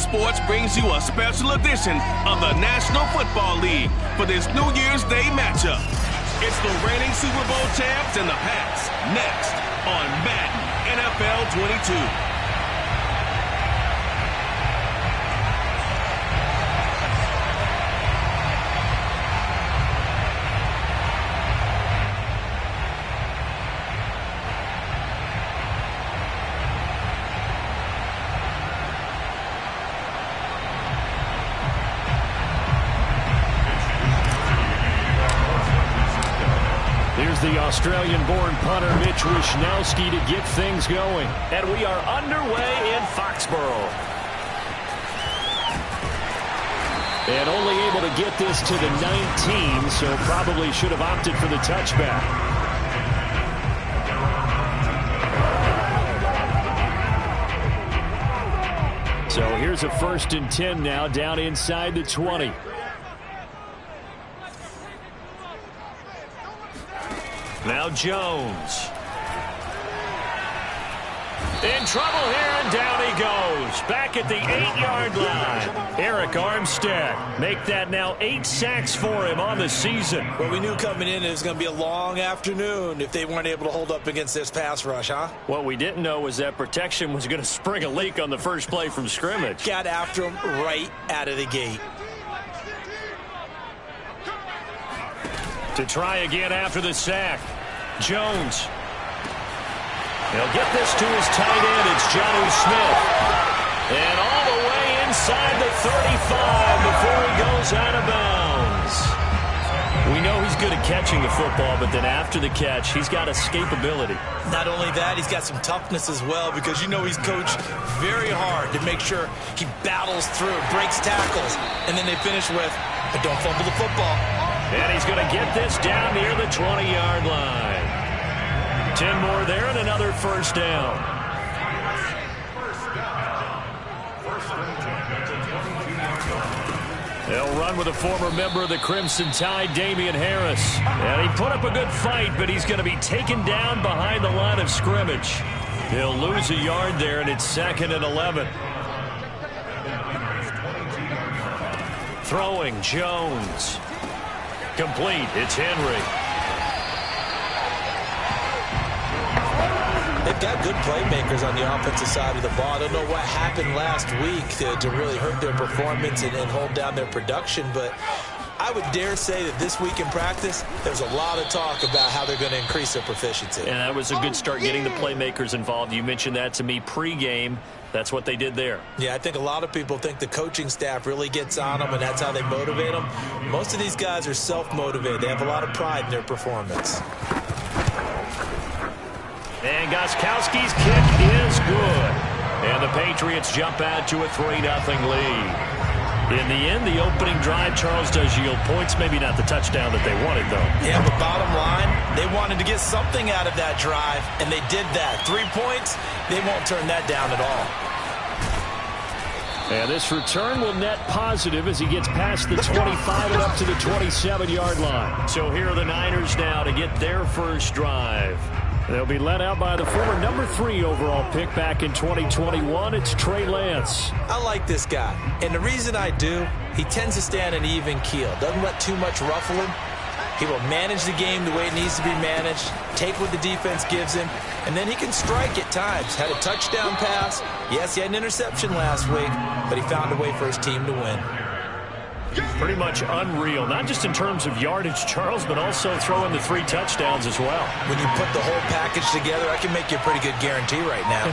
Sports brings you a special edition of the National Football League for this New Year's Day matchup. It's the reigning Super Bowl champs and the Pats next on Madden NFL 22. The Australian-born punter Mitch Wishnowsky to get things going. And we are underway in Foxborough. And only able to get this to the 19, so probably should have opted for the touchback. So here's a 1st and 10 now, down inside the 20. Now Jones. In trouble here, and down he goes. Back at the 8-yard line. Eric Armstead. Make that now 8 sacks for him on the season. Well, we knew coming in it was going to be a long afternoon if they weren't able to hold up against this pass rush, huh? What we didn't know was that protection was going to spring a leak on the first play from scrimmage. Got after him right out of the gate. To try again after the sack. Jones. He'll get this to his tight end. It's Jonnu Smith. And all the way inside the 35 before he goes out of bounds. We know he's good at catching the football, but then after the catch, he's got escapability. Not only that, he's got some toughness as well, because you know he's coached very hard to make sure he battles through, breaks tackles, and then they finish with, but don't fumble the football. And he's going to get this down near the 20-yard line. 10 more there and another first down. They'll run with a former member of the Crimson Tide, Damian Harris. And he put up a good fight, but he's going to be taken down behind the line of scrimmage. He'll lose a yard there, and it's 2nd and 11. Throwing, Jones. Complete. It's Henry. They've got good playmakers on the offensive side of the ball. I don't know what happened last week to really hurt their performance and hold down their production, but I would dare say that this week in practice, there's a lot of talk about how they're going to increase their proficiency. And that was a good start getting the playmakers involved. You mentioned that to me pregame. That's what they did there. Yeah, I think a lot of people think the coaching staff really gets on them, and that's how they motivate them. Most of these guys are self-motivated. They have a lot of pride in their performance. And Gostkowski's kick is good. And the Patriots jump out to a 3-0 lead. In the end, the opening drive, Charles, does yield points. Maybe not the touchdown that they wanted, though. Yeah, but bottom line, they wanted to get something out of that drive, and they did that. 3 points, they won't turn that down at all. And this return will net positive as he gets past the 25 and up to the 27-yard line. So here are the Niners now to get their first drive. They'll be led out by the former number 3 overall pick back in 2021. It's Trey Lance. I like this guy, and the reason I do, he tends to stay on an even keel. Doesn't let too much ruffle him. He will manage the game the way it needs to be managed, take what the defense gives him, and then he can strike at times. Had a touchdown pass. Yes, he had an interception last week, but he found a way for his team to win. Pretty much unreal, not just in terms of yardage, Charles, but also throwing the 3 touchdowns as well. When you put the whole package together, I can make you a pretty good guarantee right now.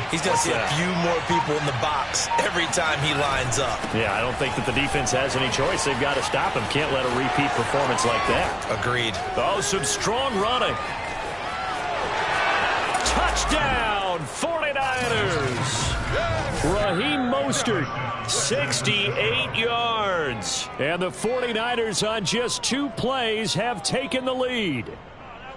He's going to see a few more people in the box every time he lines up. Yeah, I don't think that the defense has any choice. They've got to stop him. Can't let a repeat performance like that. Agreed. Oh, some strong running. Touchdown, 49ers. Raheem Mostert, 68 yards. And the 49ers on just 2 plays have taken the lead.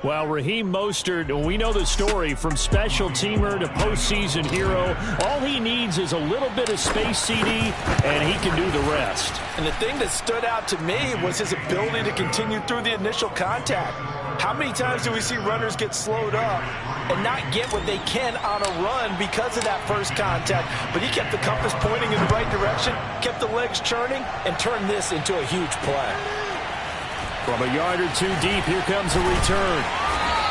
Well, Raheem Mostert, we know the story, from special teamer to postseason hero. All he needs is a little bit of space, CD, and he can do the rest. And the thing that stood out to me was his ability to continue through the initial contact. How many times do we see runners get slowed up and not get what they can on a run because of that first contact? But he kept the compass pointing in the right direction, kept the legs churning, and turned this into a huge play. From a yard or two deep, here comes a return.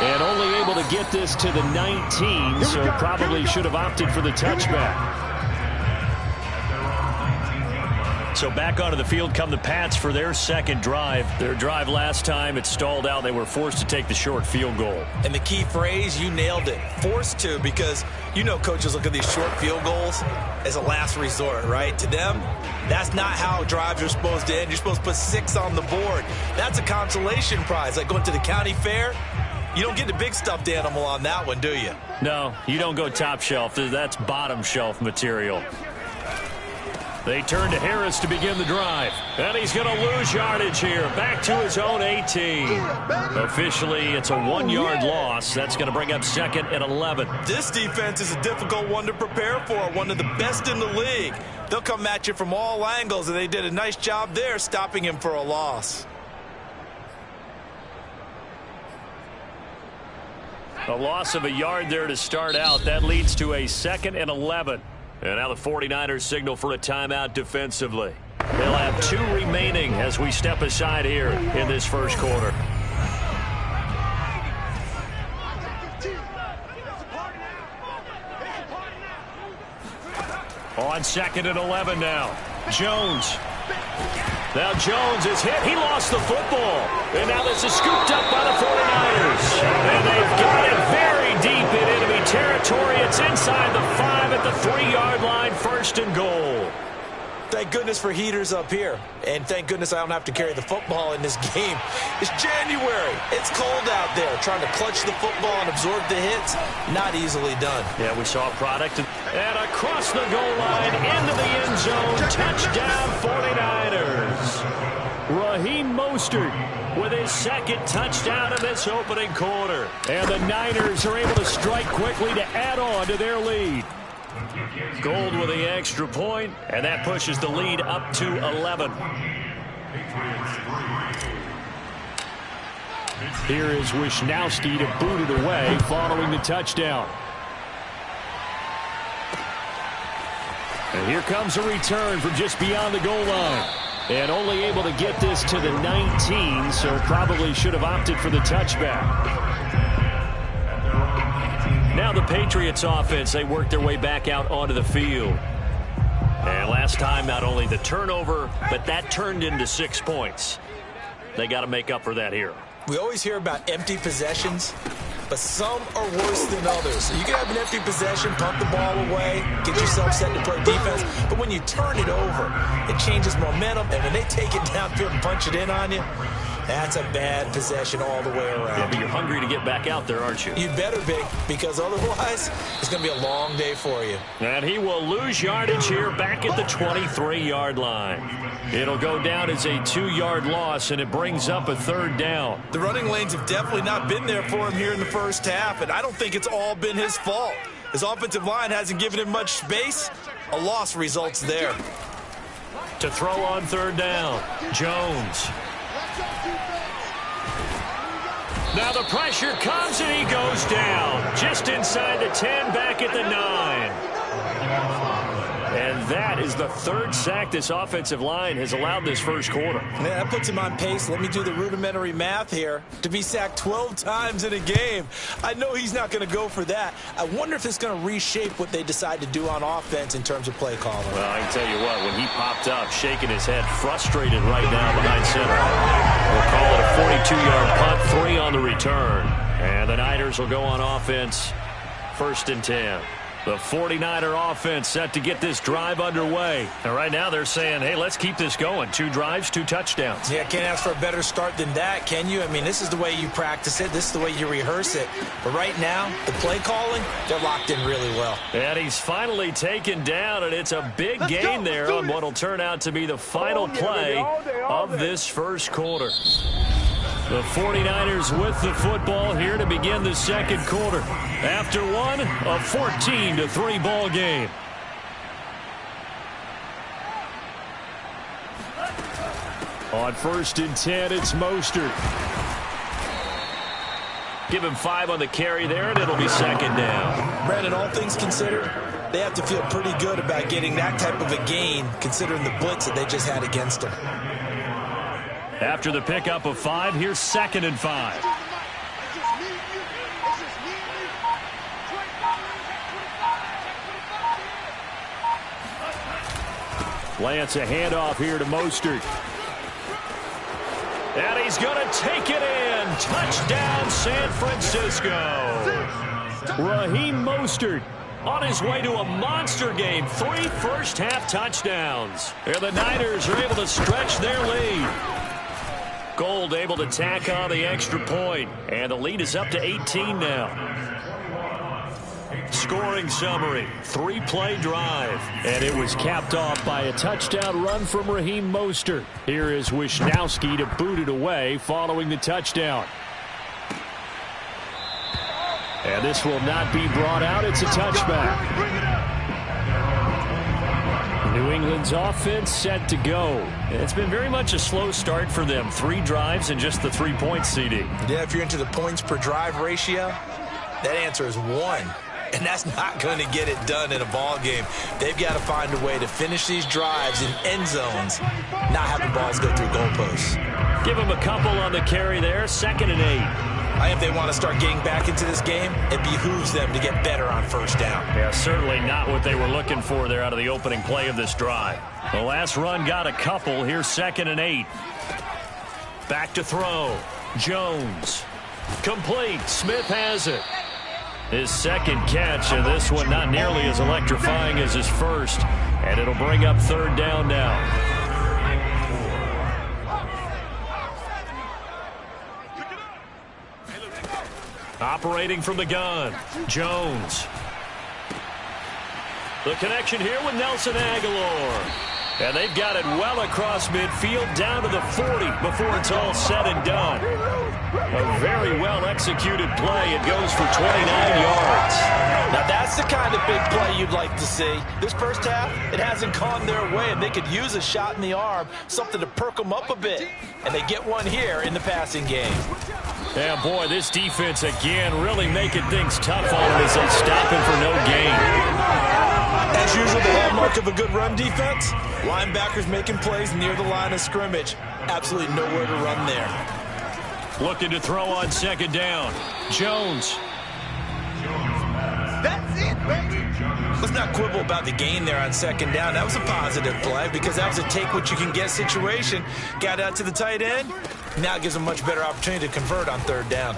And only able to get this to the 19, so probably should have opted for the touchback. So back onto the field come the Pats for their second drive. Their drive last time, it stalled out. They were forced to take the short field goal. And the key phrase, you nailed it. Forced to, because you know coaches look at these short field goals as a last resort, right? To them, that's not how drives are supposed to end. You're supposed to put 6 on the board. That's a consolation prize, like going to the county fair. You don't get the big stuffed animal on that one, do you? No, you don't go top shelf. That's bottom shelf material. They turn to Harris to begin the drive. And he's going to lose yardage here. Back to his own 18. Officially, it's a 1-yard loss. That's going to bring up 2nd and 11. This defense is a difficult one to prepare for. One of the best in the league. They'll come at you from all angles, and they did a nice job there stopping him for a loss. A loss of a yard there to start out. That leads to a 2nd and 11. And now the 49ers signal for a timeout defensively. They'll have 2 remaining as we step aside here in this first quarter. On 2nd and 11 now. Jones. Now Jones is hit. He lost the football. And now this is scooped up by the 49ers. And they've got it very deep in enemy territory. It's inside the 5 at the 3-yard line. 1st and goal. Thank goodness for heaters up here. And thank goodness I don't have to carry the football in this game. It's January. It's cold out there. Trying to clutch the football and absorb the hits, not easily done. Yeah, we saw a product. And across the goal line, into the end zone. Touchdown 49ers. Raheem Mostert with his 2nd touchdown in this opening quarter. And the Niners are able to strike quickly to add on to their lead. Gold with the extra point, and that pushes the lead up to 11. Here is Wisnowski to boot it away following the touchdown. And here comes a return from just beyond the goal line. And only able to get this to the 19, so probably should have opted for the touchback. Now the Patriots offense, they work their way back out onto the field. And last time, not only the turnover, but that turned into 6 points. They got to make up for that here. We always hear about empty possessions, but some are worse than others. So you can have an empty possession, punt the ball away, get yourself set to play defense, but when you turn it over, it changes momentum, and when they take it downfield and punch it in on you, that's a bad possession all the way around. Yeah, but you're hungry to get back out there, aren't you? You better be, because otherwise, it's going to be a long day for you. And he will lose yardage here back at the 23-yard line. It'll go down as a 2-yard loss, and it brings up a 3rd down. The running lanes have definitely not been there for him here in the first half, and I don't think it's all been his fault. His offensive line hasn't given him much space. A loss results there. To throw on 3rd down, Jones. Now the pressure comes and he goes down. Just inside the 10, back at the 9. And that is the 3rd sack this offensive line has allowed this first quarter. Man, that puts him on pace. Let me do the rudimentary math here. To be sacked 12 times in a game. I know he's not going to go for that. I wonder if it's going to reshape what they decide to do on offense in terms of play calling. Well, I can tell you what, when he popped up, shaking his head, frustrated right now behind center. We'll call it a 42-yard punt, 3 on the return. And the Niners will go on offense, 1st and 10. The 49er offense set to get this drive underway. And right now they're saying, hey, let's keep this going. 2 drives, 2 touchdowns. Yeah, can't ask for a better start than that, can you? I mean, this is the way you practice it. This is the way you rehearse it. But right now, the play calling, they're locked in really well. And he's finally taken down, and it's a big gain there on what will turn out to be the final play of this first quarter. The 49ers with the football here to begin the second quarter. After one, a 14-3 ball game. On 1st and 10, it's Mostert. Give him 5 on the carry there, and it'll be second down. Brandon, all things considered, they have to feel pretty good about getting that type of a gain, considering the blitz that they just had against them. After the pickup of 5, here's 2nd and 5. Lance a handoff here to Mostert. And he's going to take it in. Touchdown, San Francisco. Raheem Mostert on his way to a monster game. 3 first-half touchdowns. And the Niners are able to stretch their lead. Gold able to tack on the extra point. And the lead is up to 18 now. Scoring summary, 3-play drive. And it was capped off by a touchdown run from Raheem Mostert. Here is Wisnowski to boot it away following the touchdown. And this will not be brought out. It's a touchback. New England's offense set to go. It's been very much a slow start for them. 3 drives and just the 3 points, CD. Yeah, if you're into the points per drive ratio, that answer is 1. And that's not going to get it done in a ball game. They've got to find a way to finish these drives in end zones, not having balls go through goalposts. Give them a couple on the carry there. 2nd and 8. I think if they want to start getting back into this game, it behooves them to get better on first down. Yeah, certainly not what they were looking for there out of the opening play of this drive. The last run got a couple. Here's 2nd and 8. Back to throw. Jones. Complete. Smith has it. His 2nd catch, and this one not nearly as electrifying as his first. And it'll bring up 3rd down now. Operating from the gun, Jones. The connection here with Nelson Aguilar. And they've got it well across midfield down to the 40 before it's all said and done. A very well-executed play. It goes for 29 yards. Now, that's the kind of big play you'd like to see. This first half, it hasn't gone their way, and they could use a shot in the arm, something to perk them up a bit. And they get one here in the passing game. Yeah, boy, this defense again really making things tough on them as they stop him for no gain. As usual, the hallmark of a good run defense, linebackers making plays near the line of scrimmage. Absolutely nowhere to run there. Looking to throw on 2nd down. Jones. That's it, baby. Let's not quibble about the gain there on 2nd down. That was a positive play because that was a take-what-you-can-get situation. Got out to the tight end. Now it gives them a much better opportunity to convert on 3rd down.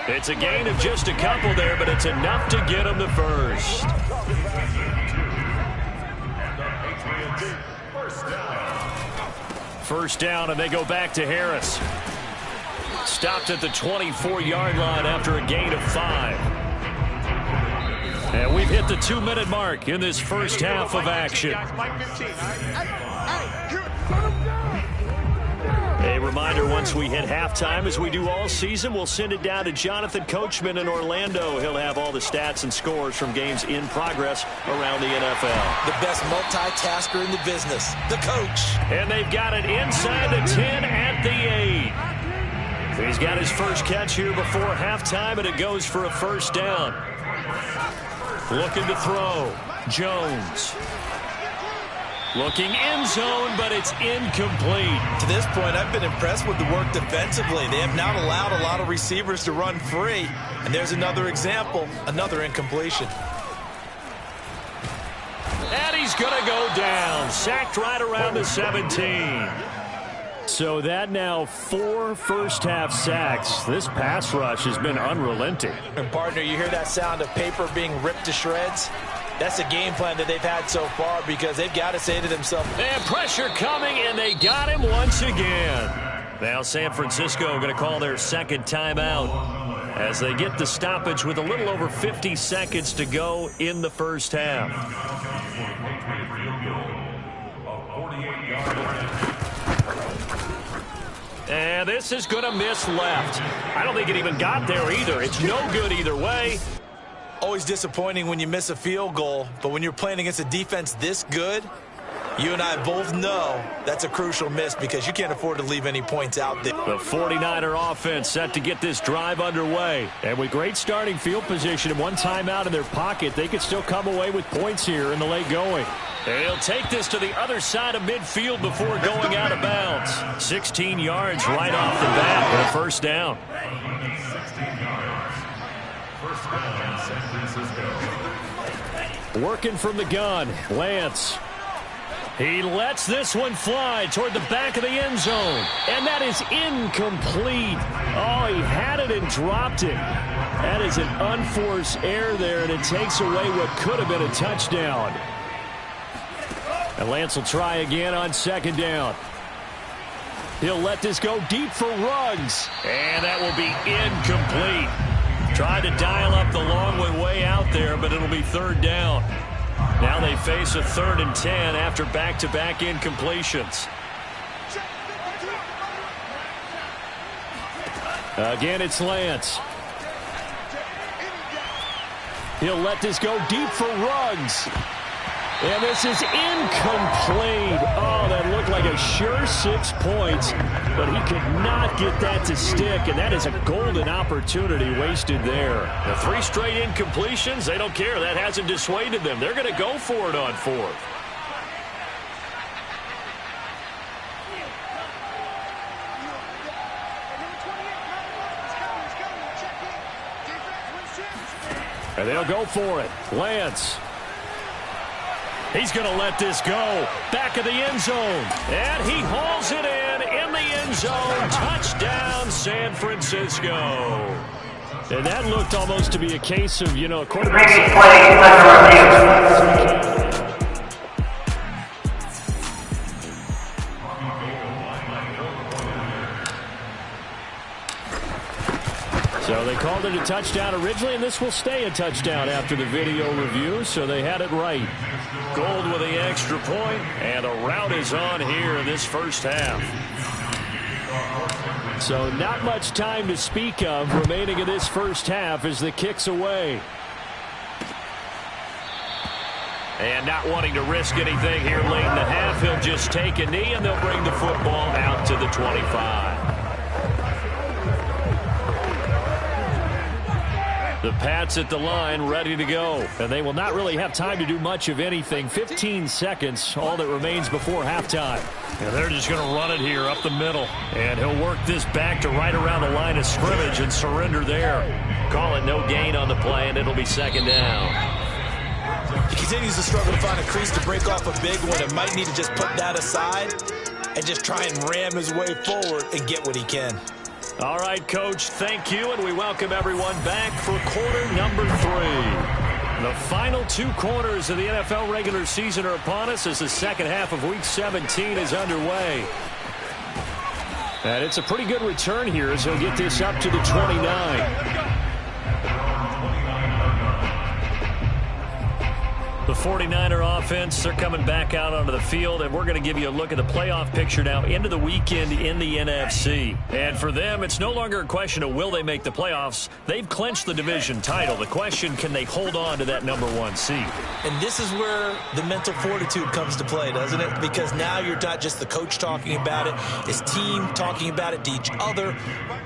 It's a gain of just a couple there, but it's enough to get them the first. First down, and they go back to Harris. Stopped at the 24-yard line after a gain of 5. And we've hit the 2-minute mark in this first half of action. A reminder, once we hit halftime, as we do all season, we'll send it down to Jonathan Coachman in Orlando. He'll have all the stats and scores from games in progress around the NFL. The best multitasker in the business, the coach. And they've got it inside the 10 at the 8. He's got his first catch here before halftime, and it goes for a first down. Looking to throw. Jones. Looking end zone, but it's incomplete. To this point, I've been impressed with the work defensively. They have not allowed a lot of receivers to run free. And there's another example, another incompletion. And he's going to go down. Sacked right around the 17. So that now 4 first-half sacks. This pass rush has been unrelenting. And, partner, you hear that sound of paper being ripped to shreds? That's a game plan that they've had so far because they've got to say to themselves. And pressure coming, and they got him once again. Now San Francisco going to call their 2nd timeout as they get the stoppage with a little over 50 seconds to go in the first half. And this is going to miss left. I don't think it even got there either. It's no good either way. Always disappointing when you miss a field goal, but when you're playing against a defense this good, You and I both know that's a crucial miss because you can't afford to leave any points out there. The 49er offense set to get this drive underway. And with great starting field position and one timeout in their pocket, they could still come away with points here in the late going. They'll take this to the other side of midfield before going out of bounds. 16 yards right off the bat for a first down. Working from the gun, Lance. He lets this one fly toward the back of the end zone. And that is incomplete. Oh, he had it and dropped it. That is an unforced error there, and it takes away what could have been a touchdown. And Lance will try again on second down. He'll let this go deep for Ruggs. And that will be incomplete. Tried to dial up the long way out there, but it'll be third down. Now they face a 3rd and 10 after back-to-back incompletions. Again, it's Lance. He'll let this go deep for Ruggs. And this is incomplete. Oh, that looked like a sure 6 points, but he could not get that to stick, and that is a golden opportunity wasted there. The 3 straight incompletions, they don't care. That hasn't dissuaded them. They're going to go for it on 4th. And they'll go for it. Lance. He's going to let this go. Back of the end zone. And he hauls it in the end zone. Touchdown, San Francisco. And that looked almost to be a case of, you know, a quarterback. So they called it a touchdown originally, and this will stay a touchdown after the video review, so they had it right. Gold with the extra point, and a rout is on here in this first half. So not much time to speak of remaining in this first half as the kick's away. And not wanting to risk anything here late in the half, he'll just take a knee, and they'll bring the football out to the 25. The Pats at the line, ready to go. And they will not really have time to do much of anything. 15 seconds, all that remains before halftime. And they're just going to run it here up the middle. And he'll work this back to right around the line of scrimmage and surrender there. Call it no gain on the play, and it'll be second down. He continues to struggle to find a crease to break off a big one and might need to just put that aside and just try and ram his way forward and get what he can. All right, Coach, thank you, and we welcome everyone back for quarter number 3. The final 2 quarters of the NFL regular season are upon us as the second half of Week 17 is underway. And it's a pretty good return here as he'll get this up to the 29. The 49er offense, they're coming back out onto the field, and we're going to give you a look at the playoff picture now into the weekend in the NFC. And for them, it's no longer a question of will they make the playoffs. They've clinched the division title. The question, can they hold on to that number 1 seed? And this is where the mental fortitude comes to play, doesn't it? Because now you're not just the coach talking about it, his team talking about it to each other,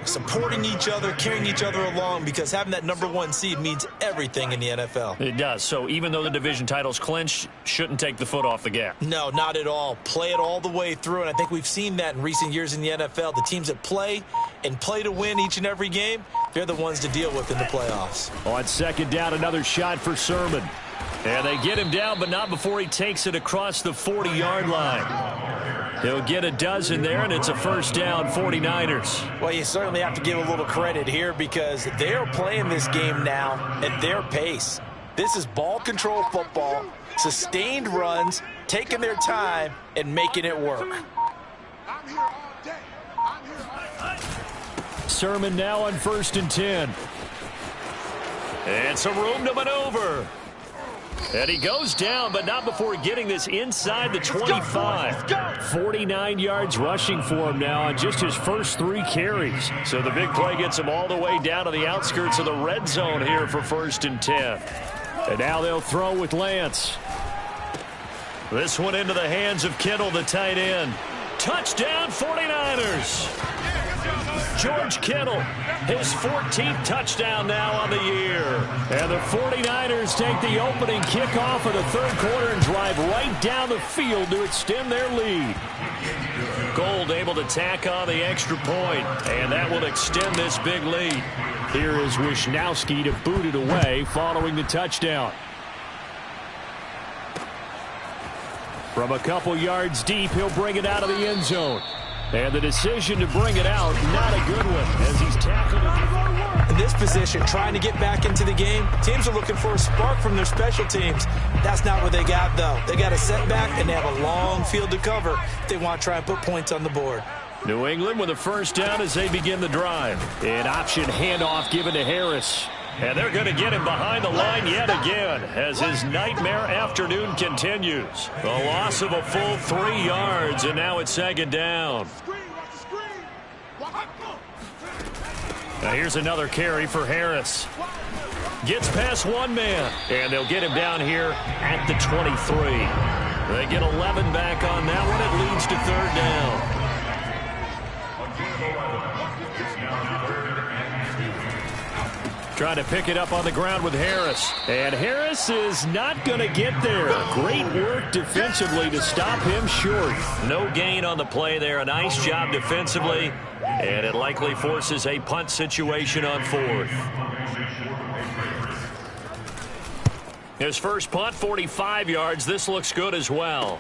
supporting each other, carrying each other along, because having that number 1 seed means everything in the NFL. It does. So even though the division title's clinched, shouldn't take the foot off the gas. No, not at all. Play it all the way through, and I think we've seen that in recent years in the NFL. The teams that play and play to win each and every game, they're the ones to deal with in the playoffs. On second down, another shot for Sermon. And they get him down, but not before he takes it across the 40-yard line. He'll get a dozen there, and it's a first down, 49ers. Well, you certainly have to give a little credit here because they're playing this game now at their pace. This is ball control football, sustained runs, taking their time, and making it work. Sermon now on 1st and 10. And some room to maneuver. And he goes down, but not before getting this inside the 25. 49 yards rushing for him now on just his first 3 carries. So the big play gets him all the way down to the outskirts of the red zone here for 1st and 10. And now they'll throw with Lance. This one into the hands of Kittle, the tight end. Touchdown, 49ers. George Kittle, his 14th touchdown now on the year. And the 49ers take the opening kickoff of the third quarter and drive right down the field to extend their lead. Gold able to tack on the extra point, and that will extend this big lead. Here is Wisnowski to boot it away following the touchdown. From a couple yards deep, he'll bring it out of the end zone. And the decision to bring it out, not a good one, as he's tackled it. In this position, trying to get back into the game, teams are looking for a spark from their special teams. That's not what they got, though. They got a setback, and they have a long field to cover if they want to try and put points on the board. New England with a first down as they begin the drive. An option handoff given to Harris. And they're going to get him behind the line yet again as his nightmare afternoon continues. A loss of a full 3 yards, and now it's second down. Now here's another carry for Harris. Gets past one man, and they'll get him down here at the 23. They get 11 back on that one. It leads to third down. Trying to pick it up on the ground with Harris. And Harris is not going to get there. Great work defensively to stop him short. No gain on the play there. A nice job defensively. And it likely forces a punt situation on fourth. His first punt, 45 yards. This looks good as well.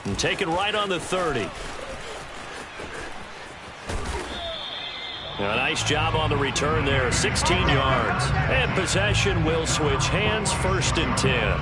And taken right on the 30. A nice job on the return there, 16 yards. And possession will switch hands, first and 10.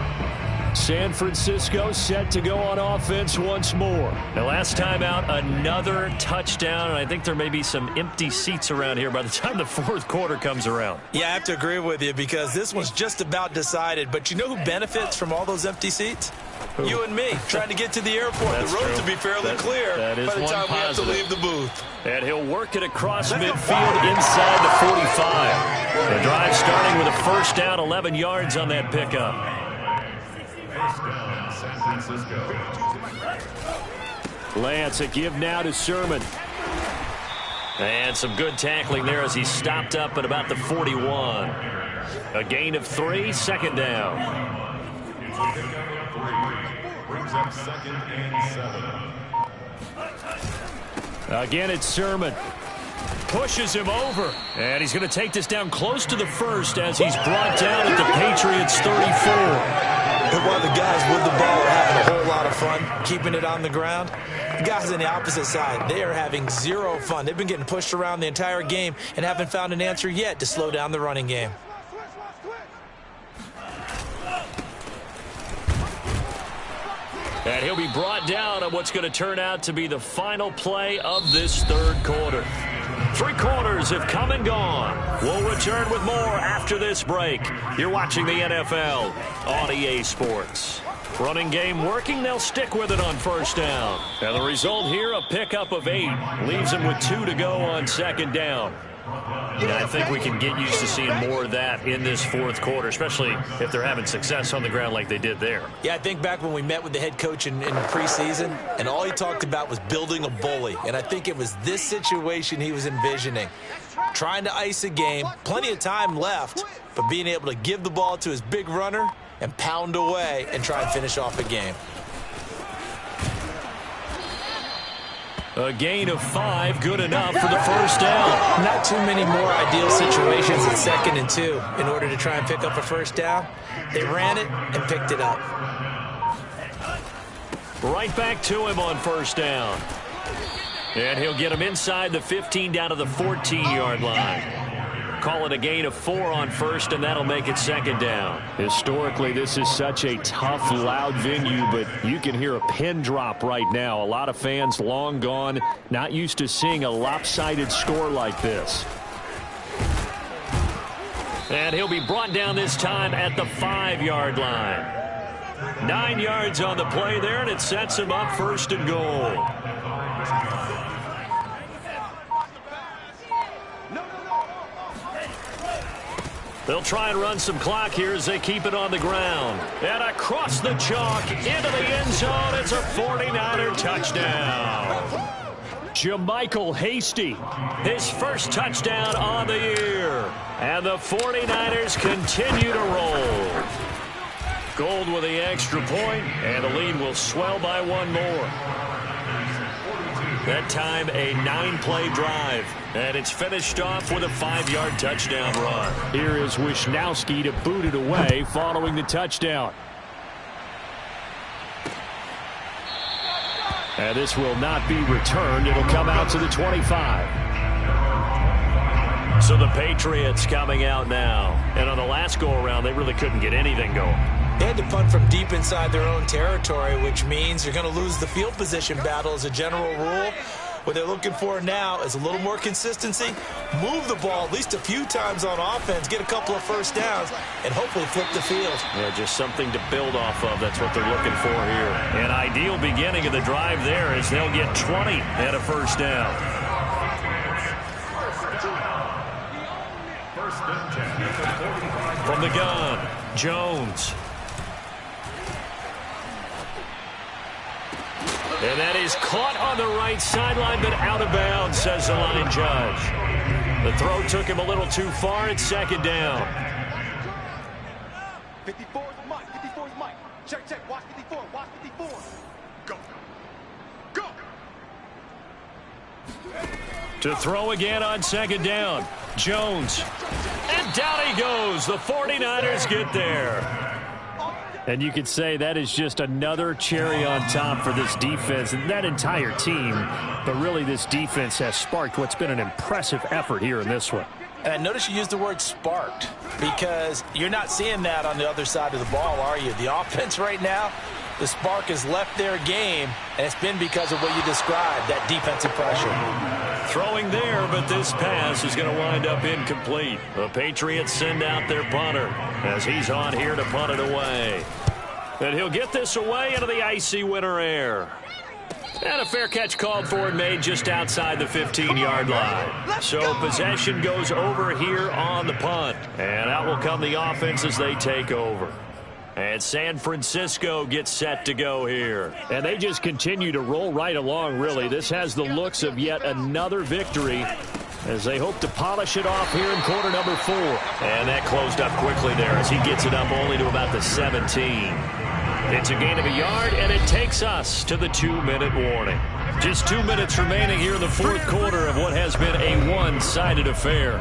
San Francisco set to go on offense once more. The last time out, another touchdown, and I think there may be some empty seats around here by the time the fourth quarter comes around. Yeah, I have to agree with you because this one's just about decided. But you know who benefits from all those empty seats? Who? You and me, trying to get to the airport. That's the roads true. will be fairly clear by the time we have to leave the booth. And he'll work it across midfield inside the 45. The drive starting with a first down, 11 yards on that pickup. First down, San Francisco. Lance, a give now to Sermon. And some good tackling there as he stopped up at about the 41. A gain of 3, second down. Brings up second and 7. Again, it's Sermon. Pushes him over. And he's going to take this down close to the first as he's brought down at the Patriots 34. And while the guys with the ball are having a whole lot of fun keeping it on the ground, the guys on the opposite side, they are having zero fun. They've been getting pushed around the entire game and haven't found an answer yet to slow down the running game. And he'll be brought down on what's going to turn out to be the final play of this third quarter. 3 quarters have come and gone. We'll return with more after this break. You're watching the NFL on EA Sports. Running game working, they'll stick with it on first down. And the result here, a pickup of 8. Leaves them with 2 to go on second down. And I think we can get used to seeing more of that in this fourth quarter, especially if they're having success on the ground like they did there. Yeah, I think back when we met with the head coach in preseason, and all he talked about was building a bully. And I think it was this situation he was envisioning. Trying to ice a game, plenty of time left, but being able to give the ball to his big runner and pound away and try and finish off a game. A gain of 5, good enough for the first down. Not too many more ideal situations at 2nd and 2 in order to try and pick up a first down. They ran it and picked it up. Right back to him on first down. And he'll get him inside the 15 down to the 14-yard line. Call it a gain of 4 on first, and that'll make it second down. Historically, this is such a tough, loud venue, but you can hear a pin drop right now. A lot of fans long gone, not used to seeing a lopsided score like this. And he'll be brought down this time at the 5-yard line. 9 yards on the play there, and it sets him up first and goal. They'll try and run some clock here as they keep it on the ground. And across the chalk into the end zone. It's a 49er touchdown. Jermichael Hasty, his first touchdown on the year. And the 49ers continue to roll. Gold with the extra point, and the lead will swell by one more. That time a 9-play drive, and it's finished off with a 5-yard touchdown run. Here is Wisnowski to boot it away following the touchdown. And this will not be returned. It'll come out to the 25. So the Patriots coming out now. And on the last go-around, they really couldn't get anything going. They had to punt from deep inside their own territory, which means you're going to lose the field position battle as a general rule. What they're looking for now is a little more consistency, move the ball at least a few times on offense, get a couple of first downs, and hopefully flip the field. Yeah, just something to build off of. That's what they're looking for here. An ideal beginning of the drive there as they'll get 20 and a first down. From the gun, Jones. And that is caught on the right sideline, but out of bounds, says the line judge. The throw took him a little too far. It's second down. 54 is Mike. 54 is Mike. Check, check. Watch 54. Watch 54. Go. Go. To throw again on second down. Jones. And down he goes. The 49ers get there. And you could say that is just another cherry on top for this defense and that entire team. But really, this defense has sparked what's been an impressive effort here in this one. And I notice you used the word sparked because you're not seeing that on the other side of the ball, are you? The offense right now, the spark has left their game, and it's been because of what you described, that defensive pressure. Throwing there, but this pass is going to wind up incomplete. The Patriots send out their punter as he's on here to punt it away. And he'll get this away into the icy winter air. And a fair catch called for and made just outside the 15-yard line. So possession goes over here on the punt. And out will come the offense as they take over. And San Francisco gets set to go here. And they just continue to roll right along, really. This has the looks of yet another victory as they hope to polish it off here in quarter number 4. And that closed up quickly there as he gets it up only to about the 17. It's a gain of a yard, and it takes us to the 2-minute warning. Just 2 minutes remaining here in the fourth quarter of what has been a one-sided affair.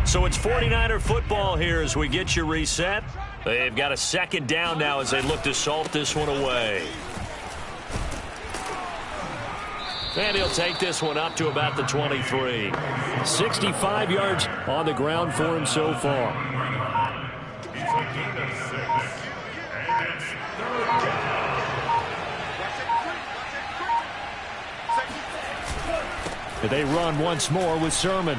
So it's 49er football here as we get you reset. They've got a second down now as they look to salt this one away. And he'll take this one up to about the 23. 65 yards on the ground for him so far. They run once more with Sermon.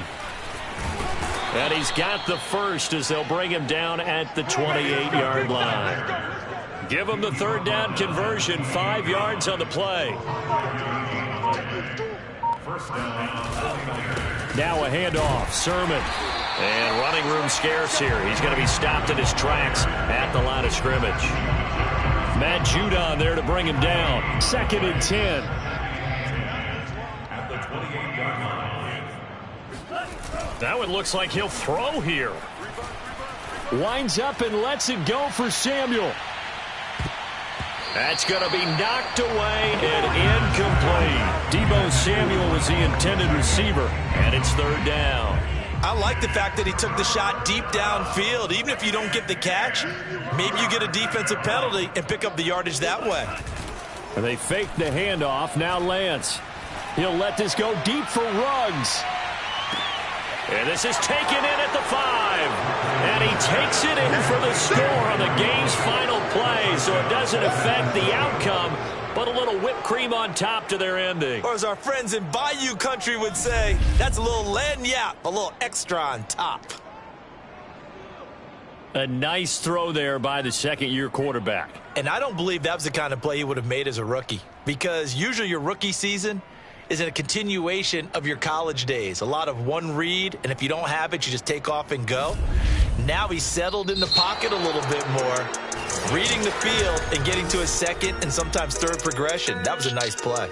And he's got the first as they'll bring him down at the 28-yard line. Give him the third down conversion, 5 yards on the play. Now a handoff, Sermon. And running room scarce here. He's going to be stopped in his tracks at the line of scrimmage. Matt Judon there to bring him down. 2nd and 10. At the 28-yard line. Now it looks like he'll throw here. Winds up and lets it go for Samuel. That's going to be knocked away and incomplete. Deebo Samuel was the intended receiver. And it's third down. I like the fact that he took the shot deep downfield. Even if you don't get the catch, maybe you get a defensive penalty and pick up the yardage that way. And they fake the handoff. Now Lance. He'll let this go deep for Ruggs. And this is taken in at the 5. And he takes it in for the score on the game's final play. So it doesn't affect the outcome, but a little whipped cream on top to their ending. Or as our friends in Bayou country would say, that's a little lagniappe, a little extra on top. A nice throw there by the second-year quarterback. And I don't believe that was the kind of play he would have made as a rookie. Because usually your rookie season, is a continuation of your college days. A lot of one read, and if you don't have it, you just take off and go. Now he's settled in the pocket a little bit more, reading the field and getting to a second and sometimes third progression. That was a nice play.